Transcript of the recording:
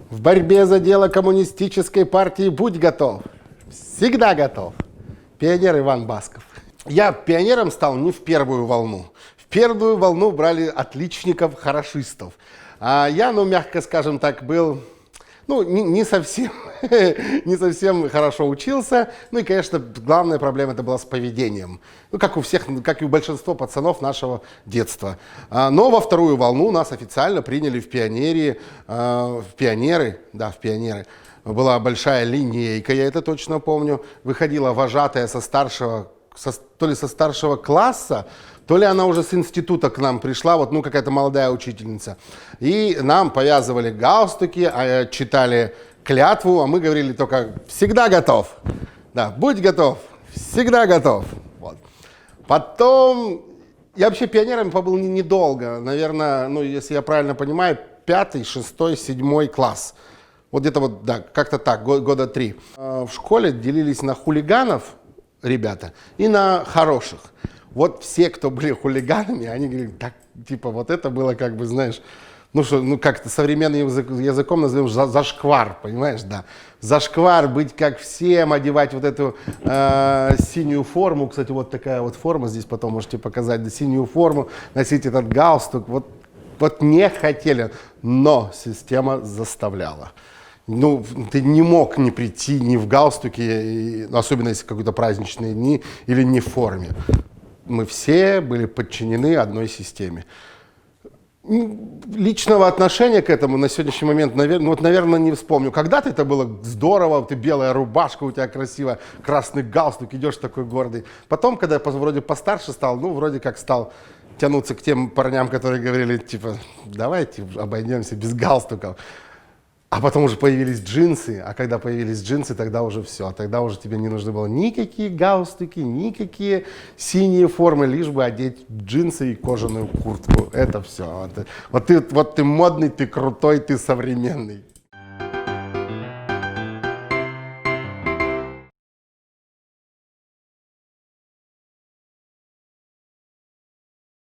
В борьбе за дело коммунистической партии будь готов. Всегда готов. Пионер Иван Басков. Я пионером стал не в первую волну. В первую волну брали отличников, хорошистов. А я, мягко скажем так, был... не совсем, не совсем хорошо учился. И, конечно, главная проблема это была с поведением. Как у всех, как и у большинства пацанов нашего детства. Но во вторую волну нас официально приняли в пионеры. Была большая линейка, я это точно помню. Выходила вожатая то ли со старшего класса, то ли она уже с института к нам пришла, какая-то молодая учительница. И нам повязывали галстуки, читали клятву, а мы говорили только «всегда готов». Да, будь готов, всегда готов. Вот. Потом, я вообще пионером побыл недолго, наверное, если я правильно понимаю, 5, 6, 7 класс. Как-то так, года 3. В школе делились на хулиганов, ребята, и на хороших. Все, кто были хулиганами, они говорили, это было как-то современным языком назовем зашквар, понимаешь, да. Зашквар, быть как всем, одевать эту синюю форму, кстати, такая форма, здесь потом можете показать, синюю форму, носить этот галстук, не хотели, но система заставляла. Ты не мог не прийти ни в галстуке, особенно если какие-то праздничные дни, или не в форме. Мы все были подчинены одной системе. Личного отношения к этому на сегодняшний момент, наверное, не вспомню. Когда-то это было здорово, ты белая рубашка, у тебя красиво, красный галстук, идешь такой гордый. Потом, когда я вроде постарше стал, вроде как стал тянуться к тем парням, которые говорили, давайте обойдемся без галстуков. А потом уже появились джинсы, а когда появились джинсы, тогда уже все. Тогда уже тебе не нужны было никакие галстуки, никакие синие формы, лишь бы одеть джинсы и кожаную куртку. Это все. Ты модный, ты крутой, ты современный.